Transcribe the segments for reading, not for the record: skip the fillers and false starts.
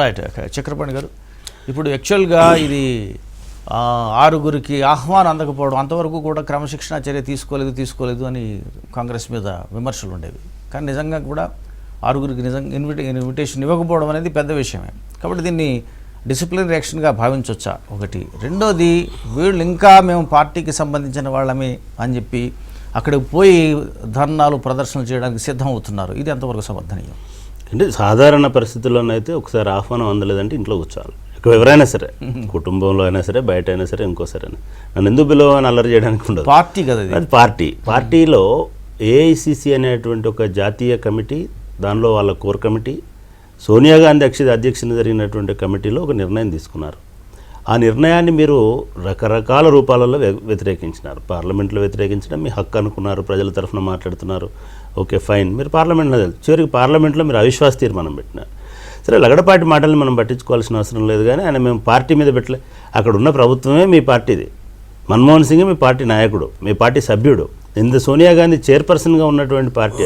Right. Chakrapani గారు, ఇప్పుడు యాక్చువల్గా ఇది 6గురికి ఆహ్వానం అందకపోవడం, అంతవరకు కూడా క్రమశిక్షణ చర్య తీసుకోలేదు అని కాంగ్రెస్ మీద విమర్శలు ఉండేవి. కానీ నిజంగా కూడా 6గురికి నిజంగా ఇన్విటేషన్ ఇవ్వకపోవడం అనేది పెద్ద విషయమే. కాబట్టి దీన్ని డిసిప్లినరీ యాక్షన్గా భావించవచ్చా? ఒకటి. రెండోది, వీళ్ళు ఇంకా మేము పార్టీకి సంబంధించిన వాళ్ళమే అని చెప్పి అక్కడికి పోయి ధర్నాలు ప్రదర్శనలు చేయడానికి సిద్ధం అవుతున్నారు. ఇది ఎంతవరకు సమర్థనీయం? అంటే సాధారణ పరిస్థితుల్లోనైతే ఒకసారి ఆహ్వానం అందలేదంటే ఇంట్లో కూర్చోవాలి. ఎవరైనా సరే, కుటుంబంలో అయినా సరే, బయట అయినా సరే, ఇంకోసారి నన్ను ఎందుకు పిలవని అల్లరి చేయడానికి ఉండదు. పార్టీ కదా అది. పార్టీలో ఏఐసిసి అనేటువంటి ఒక జాతీయ కమిటీ, దానిలో వాళ్ళ కోర్ కమిటీ, సోనియా గాంధీ అధ్యక్షతన జరిగినటువంటి కమిటీలో ఒక నిర్ణయం తీసుకున్నారు. ఆ నిర్ణయాన్ని మీరు రకరకాల రూపాలలో వ్యతిరేకించినారు. పార్లమెంట్లో వ్యతిరేకించడం మీ హక్కు అనుకున్నారు, ప్రజల తరఫున మాట్లాడుతున్నారు, ఓకే ఫైన్. మీరు పార్లమెంట్లో చివరికి పార్లమెంట్లో మీరు అవిశ్వాస తీర్మానం పెట్టినారు. సరే, లగడపాటి మాటల్ని మనం పట్టించుకోవాల్సిన అవసరం లేదు. కానీ ఆయన మేము పార్టీ మీద పెట్టలే. అక్కడ ఉన్న ప్రభుత్వమే మీ పార్టీది, మన్మోహన్ సింగ్ మీ పార్టీ నాయకుడు, మీ పార్టీ సభ్యుడు, సోనియా గాంధీ చైర్పర్సన్గా ఉన్నటువంటి పార్టీ.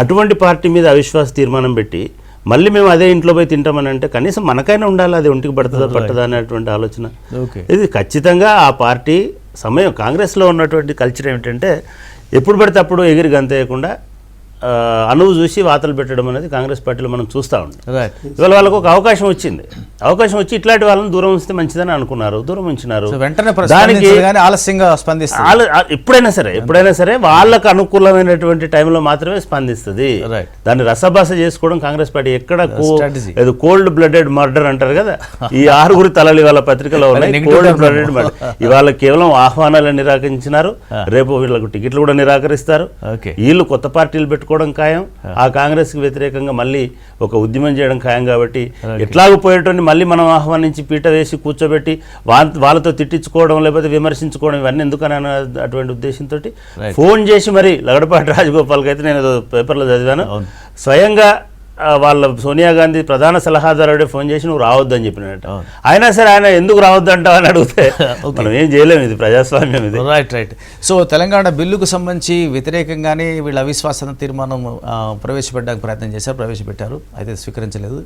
అటువంటి పార్టీ మీద అవిశ్వాస తీర్మానం పెట్టి మళ్ళీ మేము అదే ఇంట్లో పోయి తింటామని అంటే కనీసం మనకైనా ఉండాలి, అది ఒంటికి పడుతుందా పట్టదా అనేటువంటి ఆలోచన. ఇది ఖచ్చితంగా ఆ పార్టీ సమయం. కాంగ్రెస్లో ఉన్నటువంటి కల్చర్ ఏమిటంటే ఎప్పుడు పడితే అప్పుడు ఎగిరి గంతేయకుండా అనువు చూసి వాతలు పెట్టడం అనేది కాంగ్రెస్ పార్టీలో మనం చూస్తూ ఉంటాం. ఇవాళ వాళ్ళకు ఒక అవకాశం వచ్చి ఇట్లాంటి వాళ్ళని దూరం ఉంచితే మంచిదని అనుకున్నారు, దూరం ఉంచినారు. దానికి ఆలస్యంగా స్పందిస్తుంది. ఎప్పుడైనా సరే వాళ్ళకు అనుకూలమైనటువంటి టైంలో మాత్రమే స్పందిస్తుంది. దాన్ని రసభాస చేసుకోవడం కాంగ్రెస్ పార్టీ ఎక్కడ ఏదో కోల్డ్ బ్లడెడ్ మర్డర్ అంటారు కదా, ఈ 6గురి తలలు ఇవాళ పత్రికలో ఉన్నాయి. Cold blooded murder. ఇవాళ కేవలం ఆహ్వానాలు నిరాకరించినారు, రేపు వీళ్ళకు టికెట్లు కూడా నిరాకరిస్తారు. వీళ్ళు కొత్త పార్టీలు పెట్టుకోవడం ఖాయం, ఆ కాంగ్రెస్కి వ్యతిరేకంగా మళ్ళీ ఒక ఉద్యమం చేయడం ఖాయం. కాబట్టి ఎట్లాగూ పోయేటోని మళ్ళీ మనం ఆహ్వానించి పీట వేసి కూర్చోబెట్టి వాళ్ళతో తిట్టించుకోవడం లేకపోతే విమర్శించుకోవడం ఇవన్నీ ఎందుకని అటువంటి ఉద్దేశంతో ఫోన్ చేసి మరి లగడపాటి రాజగోపాల్కి అయితే నేను పేపర్లో చదివాను, స్వయంగా వాళ్ళ సోనియా గాంధీ ప్రధాన సలహాదారుడే ఫోన్ చేసి నువ్వు రావద్దని చెప్పినట్ట. అయినా సరే ఆయన ఎందుకు రావద్దంటావు అని అడిగితే మనం ఏం చేయలేము, ఇది ప్రజాస్వామ్యం ఇది. రైట్. సో తెలంగాణ బిల్లుకు సంబంధించి వ్యతిరేకంగానే వీళ్ళు అవిశ్వాస తీర్మానం ప్రవేశపెట్టడానికి ప్రయత్నం చేశారు, ప్రవేశపెట్టారు, అయితే స్వీకరించలేదు.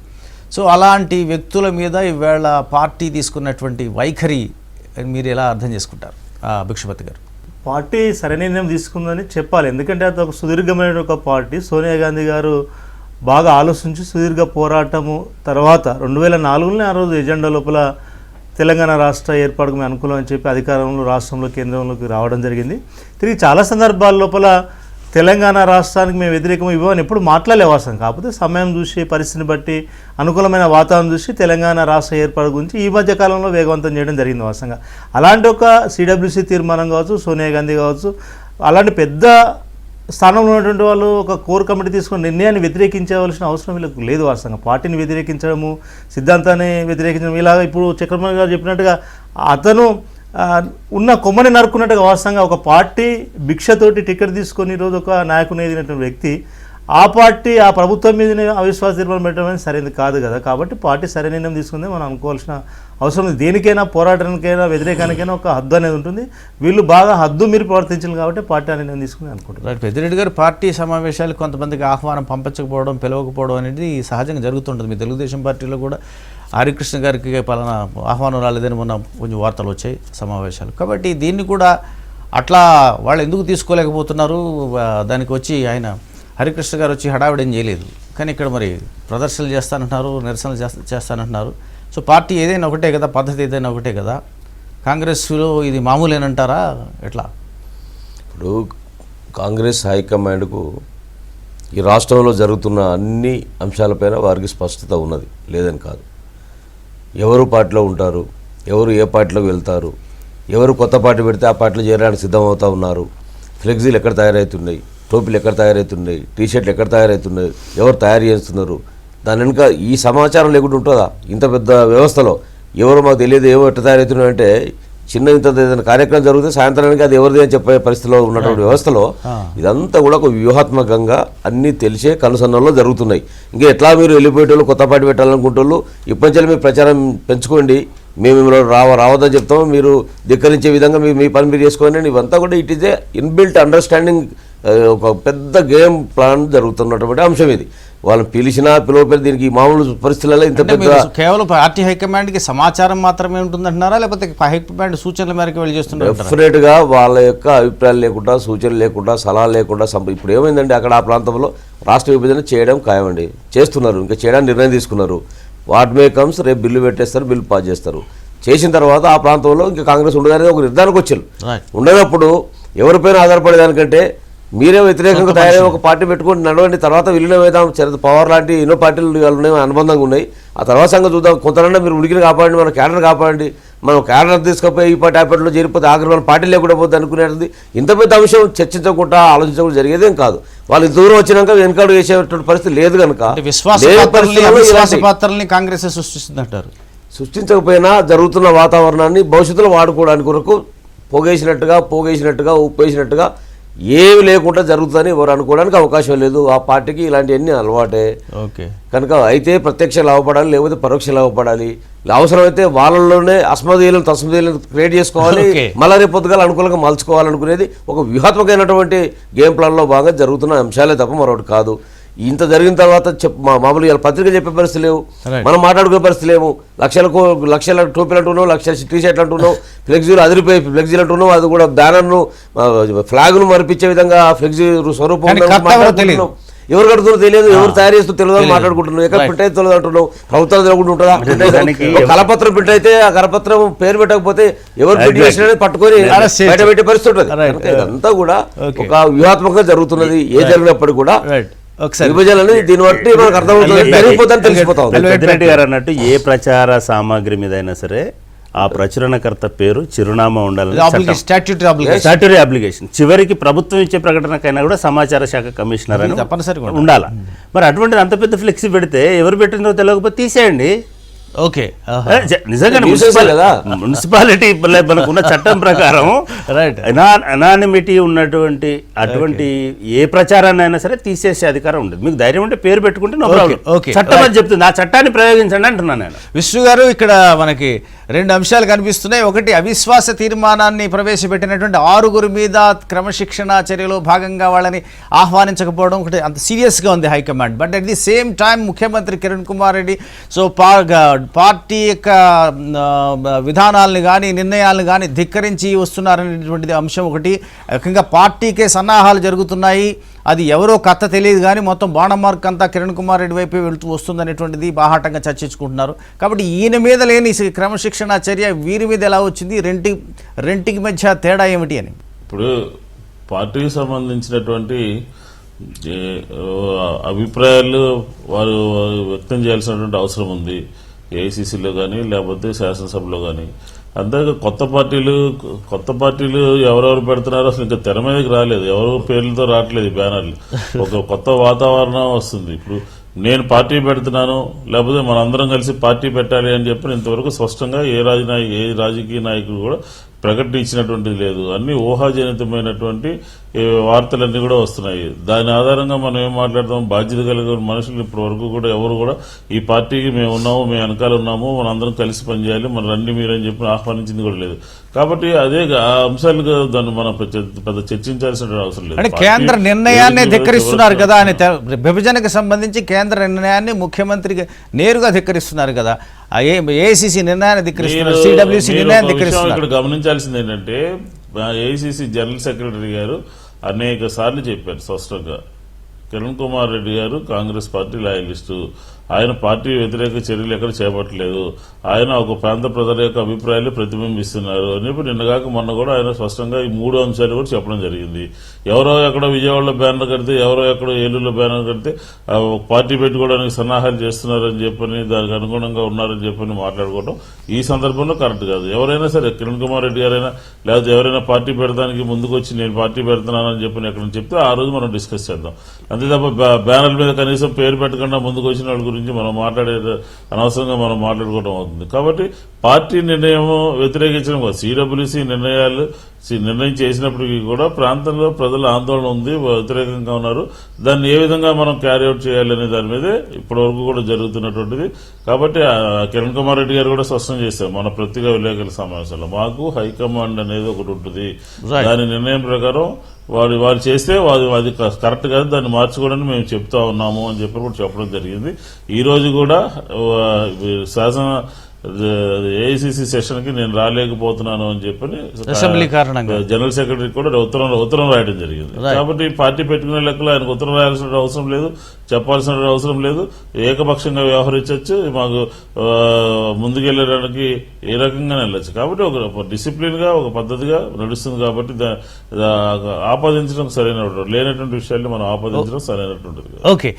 సో అలాంటి వ్యక్తుల మీద ఈవేళ పార్టీ తీసుకున్నటువంటి వైఖరి మీరు ఎలా అర్థం చేసుకుంటారు భిక్షపతి గారు? పార్టీ సరైన నిర్ణయం తీసుకుందని చెప్పాలి. ఎందుకంటే అది ఒక సుదీర్ఘమైన ఒక పార్టీ. సోనియా గాంధీ గారు బాగా ఆలోచించి సుదీర్ఘ పోరాటము తర్వాత 2004లోనే ఆ రోజు ఎజెండా లోపల తెలంగాణ రాష్ట్ర ఏర్పాటుకు మేము అనుకూలం అని చెప్పి అధికారంలో రాష్ట్రంలో కేంద్రంలోకి రావడం జరిగింది. తిరిగి చాలా సందర్భాల లోపల తెలంగాణ రాష్ట్రానికి మేము వ్యతిరేకం ఇవ్వని ఎప్పుడు మాట్లాడలేవాసం. కాకపోతే సమయం చూసి, పరిస్థితిని బట్టి, అనుకూలమైన వాతావరణం చూసి తెలంగాణ రాష్ట్ర ఏర్పాటు గురించి ఈ మధ్య కాలంలో వేగవంతం చేయడం జరిగింది వాస్తవంగా. అలాంటి ఒక సిడబ్ల్యూసీ తీర్మానం కావచ్చు, సోనియా గాంధీ కావచ్చు, అలాంటి పెద్ద స్థానంలో ఉన్నటువంటి వాళ్ళు ఒక కోర్ కమిటీ తీసుకున్న నిర్ణయాన్ని వ్యతిరేకించవలసిన అవసరం వీళ్ళకి లేదు. వాస్తవంగా పార్టీని వ్యతిరేకించడము, సిద్ధాంతాన్ని వ్యతిరేకించడం, ఇలాగ ఇప్పుడు చక్రపాణి గారు చెప్పినట్టుగా అతను ఉన్న కొమ్మని నరుక్కున్నట్టుగా వాస్తవంగా ఒక పార్టీ భిక్షతోటి టికెట్ తీసుకొని ఈరోజు ఒక నాయకుని ఎదిగినటువంటి వ్యక్తి ఆ పార్టీ ఆ ప్రభుత్వం మీద అవిశ్వాస తీర్మానం పెట్టడం అనేది సరైనది కాదు కదా. కాబట్టి పార్టీ సరైన నిర్ణయం తీసుకుందే మనం అనుకోవాల్సిన అవసరం ఉంది. దేనికైనా, పోరాటానికైనా, వ్యతిరేకానికైనా ఒక హద్దు అనేది ఉంటుంది. వీళ్ళు బాగా హద్దు మీరు ప్రవర్తించాలి కాబట్టి పార్టీ ఆ నిర్ణయం తీసుకుని అనుకుంటున్నారు. పెద్దిరెడ్డి గారు, పార్టీ సమావేశాలు కొంతమందికి ఆహ్వానం పంపించకపోవడం, పిలవకపోవడం అనేది సహజంగా జరుగుతుంటుంది. మీ తెలుగుదేశం పార్టీలో కూడా హరికృష్ణ గారికి పలానా ఆహ్వానం రాలేదని మొన్న కొంచెం వార్తలు వచ్చాయి సమావేశాలు. కాబట్టి దీన్ని కూడా అట్లా వాళ్ళు ఎందుకు తీసుకోలేకపోతున్నారు? దానికి వచ్చి ఆయన హరికృష్ణ గారు వచ్చి హడావిడేం చేయలేదు, కానీ ఇక్కడ మరి ప్రదర్శనలు చేస్తానంటున్నారు, నిరసనలు చేస్తానంటున్నారు. సో పార్టీ ఏదైనా ఒకటే కదా, పద్ధతి ఏదైనా ఒకటే కదా, కాంగ్రెస్లో ఇది మామూలేనంటారా ఎట్లా? ఇప్పుడు కాంగ్రెస్ హైకమాండ్కు ఈ రాష్ట్రంలో జరుగుతున్న అన్ని అంశాలపైన వారికి స్పష్టత ఉన్నది, లేదని కాదు. ఎవరు పార్టీలో ఉంటారు, ఎవరు ఏ పార్టీలోకి వెళ్తారు, ఎవరు కొత్త పార్టీ పెడితే ఆ పార్టీలో చేరడానికి సిద్ధమవుతూ ఉన్నారు, ఫ్లెక్సీలు ఎక్కడ తయారవుతున్నాయి, టోపీలు ఎక్కడ తయారవుతున్నాయి, టీషర్ట్లు ఎక్కడ తయారవుతున్నాయి, ఎవరు తయారు చేస్తున్నారు, దాని వెనుక ఈ సమాచారం లేకుండా ఉంటుందా? ఇంత పెద్ద వ్యవస్థలో ఎవరు మాకు తెలియదు, ఎవరు ఎట్లా తయారవుతున్నాయంటే చిన్న ఇంత ఏదైనా కార్యక్రమం జరిగితే సాయంత్రానికి అది ఎవరిది అని చెప్పే పరిస్థితిలో ఉన్నటువంటి వ్యవస్థలో ఇదంతా కూడా ఒక వ్యూహాత్మకంగా అన్నీ తెలిసే కనుసన్నల్లో జరుగుతున్నాయి. ఇంకా ఎట్లా మీరు వెళ్ళిపోయేటోళ్ళు, కొత్త పార్టీ పెట్టాలనుకుంటోళ్ళు ఇప్పటి నుంచి మీరు ప్రచారం పెంచుకోండి, మేము మిమ్మల్ని రావద్దని చెప్తాము, మీరు ధిక్కరించే విధంగా మీ పని మీరు చేసుకోండి. ఇవంతా కూడా it is a inbuilt understanding ఒక పెద్ద గేమ్ ప్లాన్ జరుగుతున్నటువంటి అంశం ఇది. వాళ్ళని పిలిచినా పిలవలేదు, దీనికి మామూలు పరిస్థితులలో ఇంత అంటే పెద్ద మీరు కేవలం పార్టీ హైకమాండ్కి సమాచారం మాత్రమే ఉంటుందంటున్నారా, లేకపోతే హైకమాండ్ సూచనల మేరకు వెళ్ళి చేస్తున్నారు? డెఫినెట్గా వాళ్ళ యొక్క అభిప్రాయాలు లేకుండా, సూచనలు లేకుండా, సలహాలు లేకుండా ఇప్పుడు ఏమైందండి, అక్కడ ఆ ప్రాంతంలో రాష్ట్ర విభజన చేయడం ఖాయమండి, చేస్తున్నారు, ఇంకా చేయడానికి నిర్ణయం తీసుకున్నారు. వాట్ మే కమ్స్, రేపు బిల్లు పెట్టేస్తారు, బిల్లు పాస్ చేస్తారు. చేసిన తర్వాత ఆ ప్రాంతంలో ఇంకా కాంగ్రెస్ ఉండదనేది ఒక నిర్ధారణకు వచ్చారు. ఉండనప్పుడు ఎవరిపైన ఆధారపడేదానికంటే మీరే వ్యతిరేకంగా తయారై ఒక పార్టీ పెట్టుకొని నడవండి, తర్వాత విలీనం వేద్దాం, శరద్ పవార్ లాంటి ఎన్నో పార్టీలు ఉన్నాయి, అనుబంధంగా ఉన్నాయి, ఆ తర్వాత సంగతి చూద్దాం. కొంతమంది మీరు ఉడికిని కాపాడండి, మన క్యాడర్ కాపాడండి, మనం క్యాడర్ తీసుకుపోయి ఈ పార్టీ ఆ పార్టీలో చేరిపోతే ఆఖరి మన పార్టీ లేకుండా పోతే అనుకునేది ఇంత పెద్ద అంశం చర్చించకుండా ఆలోచించకుండా జరిగేదేం కాదు. వాళ్ళు ఇంత దూరం వచ్చినాక వెనకాడు వేసేటువంటి పరిస్థితి లేదు కనుక విశ్వాసపాత్రల్ని కాంగ్రెస్ సృష్టిస్తుందంటారు. సృష్టించకపోయినా జరుగుతున్న వాతావరణాన్ని భవిష్యత్తులో వాడుకోవడానికి కొరకు పోగేసినట్టుగా ఉప్పేసినట్టుగా ఏమి లేకుండా జరుగుతుందని ఎవరు అనుకోవడానికి అవకాశం లేదు. ఆ పార్టీకి ఇలాంటివన్నీ అలవాటే. ఓకే, కనుక అయితే ప్రత్యక్ష లాభపడాలి, లేకపోతే పరోక్ష లాభపడాలి. అవసరమైతే వాళ్ళలోనే అస్మదీయులను తస్మదీయులను క్రియేట్ చేసుకోవాలి, మళ్ళీ రేపు పొద్దుగాల అనుకూలంగా మలుచుకోవాలనుకునేది ఒక వ్యూహాత్మకమైనటువంటి గేమ్ ప్లాన్లో భాగంగా జరుగుతున్న అంశాలే తప్ప మరొకటి కాదు. ఇంత జరిగిన తర్వాత మామూలుగా పత్రిక చెప్పే పరిస్థితి లేవు, మనం మాట్లాడుకునే పరిస్థితి లేవు. లక్షల టోపీలు అంటున్నావు, లక్షల టీ షర్ట్లు అంటున్నావు, ఫ్లెక్సీలు అదిరిపోయి ఫ్లెక్సీలు అంటున్నావు, అది కూడా బ్యానర్ను ఫ్లాగ్ను మరిపించే విధంగా ఫ్లెక్సీ స్వరూపం ఎవరు కడుతుందో తెలియదు, ఎవరు తయారు చేస్తూ తెలియదు అని మాట్లాడుకుంటున్నావు. ఎక్కడ ప్రింట్ అయితే తెలియదు అంటున్నావు, ప్రభుత్వం తెలియకుండా ఉంటుందా? కరపత్రం ప్రింట్ అయితే ఆ కరపత్రం పేరు పెట్టకపోతే ఎవరు ప్రింట్ చేసినా పట్టుకొని బయట పెట్టే పరిస్థితి ఉంటుంది. ఇదంతా కూడా ఒక వ్యూహాత్మకంగా జరుగుతున్నది. ఏ జరిగినప్పటికీ కూడా దీన్ని బట్టి మనకు అర్థమవుతుంది, జరిగిపోతుందని తెలిసిపోతాం. పెద్దిరెడ్డి గారు అన్నట్టు ఏ ప్రచార సామాగ్రి మీద అయినా సరే ఆ ప్రచురణకర్త పేరు, చిరునామా ఉండాలని స్టాట్యూటరీ అప్లికేషన్. చివరికి ప్రభుత్వం ఇచ్చే ప్రకటనకైనా కూడా సమాచార శాఖ కమిషనర్ అని తప్పనిసరిగా ఉండాలి. మరి అటువంటిది అంత పెద్ద ఫ్లెక్సీ పెడితే ఎవరు పెట్టినో తెలియకపోతే తీసేయండి. ఓకే, నిజంగా మున్సిపాలిటీ మనకున్న చట్టం ప్రకారం అనానిమిటీ ఉన్నటువంటి అటువంటి ఏ ప్రచారాన్ని అయినా సరే తీసేసే అధికారం ఉండదు. మీకు ధైర్యం ఉంటే పేరు పెట్టుకుంటే నో ప్రాబ్లం, చట్టం అని చెప్తుంది, ఆ చట్టాన్ని ప్రయోగించండి అంటున్నాను నేను. విష్ణు గారు, ఇక్కడ మనకి రెండు అంశాలు కనిపిస్తున్నాయి. ఒకటి, అవిశ్వాస తీర్మానాన్ని ప్రవేశపెట్టినటువంటి 6 మీద క్రమశిక్షణ చర్యలో భాగంగా వాళ్ళని ఆహ్వానించకపోవడం ఒకటి అంత సీరియస్గా ఉంది high command. But at the same time ముఖ్యమంత్రి కిరణ్ కుమార్ రెడ్డి సో పార్టీ యొక్క విధానాలను కానీ నిర్ణయాలను కానీ ధిక్కరించి వస్తున్నారనేటువంటిది అంశం ఒకటి. ముఖ్యంగా పార్టీకే సన్నాహాలు జరుగుతున్నాయి, అది ఎవరో కథ తెలియదు కానీ మొత్తం బాణం మార్క్ అంతా కిరణ్ కుమార్ రెడ్డి వైపు వెళుతూ వస్తుందనేటువంటిది బాహాటంగా చర్చించుకుంటున్నారు. కాబట్టి ఈయన మీద లేని క్రమశిక్షణ చర్య వీరి మీద ఎలా వచ్చింది, రెంటికి మధ్య తేడా ఏమిటి అని? ఇప్పుడు పార్టీకి సంబంధించినటువంటి అభిప్రాయాలు వారు వ్యక్తం చేయాల్సినటువంటి అవసరం ఉంది, ఏఐసిసిలో కానీ లేకపోతే శాసనసభలో కానీ. అంతేగా కొత్త పార్టీలు ఎవరెవరు పెడుతున్నారో అసలు ఇంకా తెర మీదకి రాలేదు, ఎవరు పేర్లతో రావట్లేదు బ్యానర్లు. ఒక కొత్త వాతావరణం వస్తుంది. ఇప్పుడు నేను పార్టీ పెడుతున్నాను, లేకపోతే మనందరం కలిసి పార్టీ పెట్టాలి అని చెప్పి ఇంతవరకు స్పష్టంగా ఏ రాజకీయ నాయకుడు కూడా ప్రకటించినటువంటిది లేదు. అన్ని ఊహాజనితమైనటువంటి వార్తలన్నీ కూడా వస్తున్నాయి. దాని ఆధారంగా మనం ఏం మాట్లాడతాం, బాధ్యత కలిగిన మనుషులు ఇప్పటి వరకు కూడా ఎవరు కూడా ఈ పార్టీకి మేము ఉన్నాము, మేము వెనకాల ఉన్నాము, మనందరం కలిసి పనిచేయాలి, మన రండి మీరని చెప్పి ఆహ్వానించింది కూడా లేదు. కాబట్టి అదే ఆ అంశాలు దాన్ని మనం పెద్ద చర్చించాల్సిన అవసరం లేదు. అంటే కేంద్ర నిర్ణయాన్ని ధిక్కరిస్తున్నారు కదా అని, విభజనకు సంబంధించి కేంద్ర నిర్ణయాన్ని ముఖ్యమంత్రికి నేరుగా ధిక్కరిస్తున్నారు కదా, ఏఐసిసి నిర్ణయాన్ని ధిక్కరిస్తున్నారు, సిడబ్ల్యూసి నిర్ణయాన్ని ధిక్కరిస్తున్నారు. ఇక్కడ గమనించాల్సింది ఏంటంటే ఏఐసిసి జనరల్ సెక్రటరీ గారు అనేక సార్లు చెప్పారు స్పష్టంగా, కిరణ్ కుమార్ రెడ్డి గారు కాంగ్రెస్ పార్టీ లాయలిస్టు, ఆయన పార్టీ వ్యతిరేక చర్యలు ఎక్కడ చేపట్టలేదు, ఆయన ఒక ప్రాంత ప్రజల యొక్క అభిప్రాయాలు ప్రతిబింబిస్తున్నారు అని చెప్పి నిన్నగాక మొన్న కూడా ఆయన స్పష్టంగా ఈ 3 అంశాలు కూడా చెప్పడం జరిగింది. ఎవరో ఎక్కడో విజయవాడలో బ్యానర్ కడితే, ఎవరో ఎక్కడో ఏలూరులో బ్యానర్ కడితే పార్టీ పెట్టుకోవడానికి సన్నాహాలు చేస్తున్నారని చెప్పని, దానికి అనుగుణంగా ఉన్నారని చెప్పని మాట్లాడుకోవడం ఈ సందర్భంలో కరెక్ట్ కాదు. ఎవరైనా సరే, కిరణ్ కుమార్ రెడ్డి గారైనా లేకపోతే ఎవరైనా పార్టీ పెడతానికి ముందుకు వచ్చి నేను పార్టీ పెడుతున్నానని చెప్పని ఎక్కడ చెప్తే ఆ రోజు మనం డిస్కస్ చేద్దాం. అంతే తప్ప బ్యానర్ మీద కనీసం పేరు పెట్టకుండా ముందుకు వచ్చిన వాళ్ళ గురించి మనం అనవసరంగా మనం మాట్లాడుకోవడం అవుతుంది. కాబట్టి పార్టీ నిర్ణయం వ్యతిరేకించడం కాదు. సిడబ్ల్యూసీ నిర్ణయం చేసినప్పటికీ కూడా ప్రాంతంలో ప్రజల ఆందోళన ఉంది, వ్యతిరేకంగా ఉన్నారు. దాన్ని ఏ విధంగా మనం క్యారీఅవుట్ చేయాలనే దాని మీదే ఇప్పటివరకు కూడా జరుగుతున్నటువంటిది. కాబట్టి కిరణ్ కుమార్ రెడ్డి గారు కూడా స్పష్టం చేశారు మన పత్రికా విలేకరుల సమావేశంలో, మాకు హైకమాండ్ అనేది ఒకటి ఉంటుంది, దాని నిర్ణయం ప్రకారం వారు చేస్తే అది కరెక్ట్ కాదు, దాన్ని మార్చుకోవడానికి మేము చెప్తా ఉన్నాము అని చెప్పి కూడా చెప్పడం జరిగింది. ఈ రోజు కూడా శాసన ఏఐసిసి సెషన్ కి నేను రాలేకపోతున్నాను అని చెప్పని అసెంబ్లీ కారణంగా జనరల్ సెక్రటరీ కూడా ఉత్తరం రాయడం జరిగింది. కాబట్టి పార్టీ పెట్టుకునే లెక్కలో ఆయనకు ఉత్తరం రాయాల్సిన అవసరం లేదు, చెప్పాల్సిన అవసరం లేదు, ఏకపక్షంగా వ్యవహరించవచ్చు, మాకు ముందుకెళ్ళడానికి ఏ రకంగా వెళ్ళచ్చు. కాబట్టి ఒక డిసిప్లిన్ గా ఒక పద్ధతిగా నడుస్తుంది. కాబట్టి ఆపాదించడం సరైనటువంటి లేనటువంటి విషయాన్ని మనం ఆపాదించడం సరైనటువంటిది. ఓకే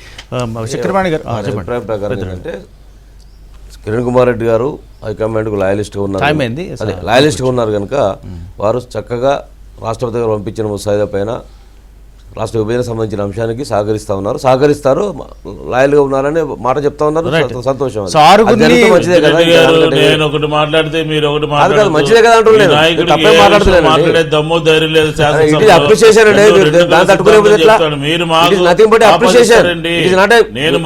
చక్రపాణి గారు అభిప్రాయం ప్రకారం ఏంటంటే కిరణ్ కుమార్ రెడ్డి గారు హైకమాండ్కు లాయలిస్ట్గా ఉన్నారు, అదే లాయలిస్ట్గా ఉన్నారు కనుక వారు చక్కగా రాష్ట్రపతి గారు పంపించిన ముసాయిదా పైన రాష్ట్ర విభజన సంబంధించిన అంశానికి సహకరిస్తారు, లాయల్గా ఉన్నారని మాట చెప్తా ఉన్నారు. సంతోషం, మంచిదే కదా, నేను ఒకటి మాట్లాడితే మీరు ఒకటి మంచిదే కదా అంటున్నాను, తప్పే మాట్లాడే దమ్ము ధైర్యం లేదు. అప్రిషియేషన్ అండి, దాన్ని తట్టుకునే మీరు నథింగ్ బట్ అప్రిషియేషన్. నేను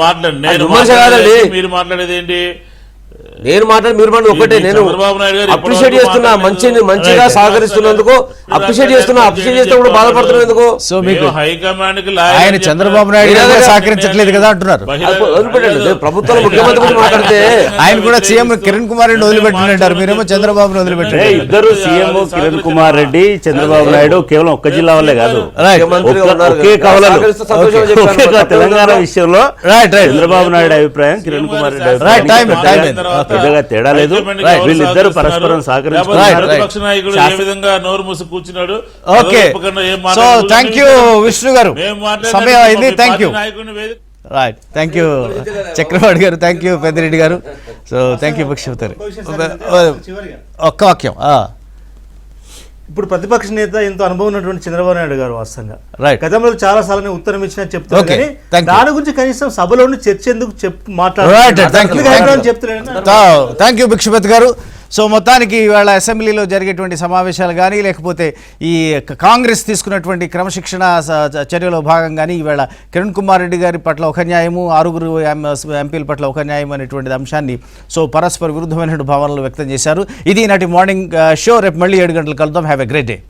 మీరు మాట్లాడేది ఏంటి? నేను మాట్లాడి మీరు మాట ఒకటే, నేను అప్రిషియేట్ చేస్తున్నా, మంచిగా సహకరిస్తున్నందుకు అప్రిషియేట్ చేస్తున్నప్పుడు బాధపడుతున్నందుకు. సో మీకు హైకమాండ్ ఆయన చంద్రబాబు నాయుడు సహకరించట్లేదు కదా అంటున్నారు. వదిలిపెట్టండి, ప్రభుత్వం ముఖ్యమంత్రి గురించి మాట్లాడితే ఆయన కూడా సీఎం కిరణ్ కుమార్ రెడ్డి వదిలిపెట్టినట్టారు, మీరేమో చంద్రబాబును వదిలిపెట్టారు. ఇద్దరు సీఎం కిరణ్ కుమార్ రెడ్డి, చంద్రబాబు నాయుడు కేవలం ఒక్క జిల్లా వల్లే కాదు, ఒకే కవలలు. తెలంగాణ విషయంలో చంద్రబాబు నాయుడు అభిప్రాయం, కిరణ్ కుమార్ రెడ్డి అభిప్రాయం పెద్దగా తేడా లేదు. వీళ్ళిద్దరు పరస్పరం కూర్చున్నాడు. Okay, so thank you Vishnu garu, సమయం అయింది. Thank you, right, thank you Chakrapani garu, thank you Peddireddy garu. So thank you బక్షివతారు. ఒక్క వాక్యం. ఇప్పుడు ప్రతిపక్ష నేత ఎంతో అనుభవం ఉన్నటువంటి చంద్రబాబు నాయుడు గారు వాస్తవంగా గతంలో చాలా సార్లు ఉత్తరం ఇచ్చినా చెప్తున్నారు, కానీ దాని గురించి కనీసం సభలోని చర్చ ఎందుకు మాట్లాడారు. థ్యాంక్ యూ భిక్షపతి గారు. సో మొత్తానికి ఇవాళ అసెంబ్లీలో జరిగేటువంటి సమావేశాలు కానీ లేకపోతే ఈ కాంగ్రెస్ తీసుకున్నటువంటి క్రమశిక్షణ చర్యలో భాగంగానే ఇవాళ కిరణ్ కుమార్ రెడ్డి గారి పట్ల ఒక న్యాయము, 6 ఎంపీల పట్ల ఒక న్యాయం అనేటువంటి అంశాన్ని సో పరస్పర విరుద్ధమైన భావనలు వ్యక్తం చేశారు. ఇది నాటి మార్నింగ్ షో. రేపు మళ్ళీ 7 గంటలు కలుద్దాం. Have a great day.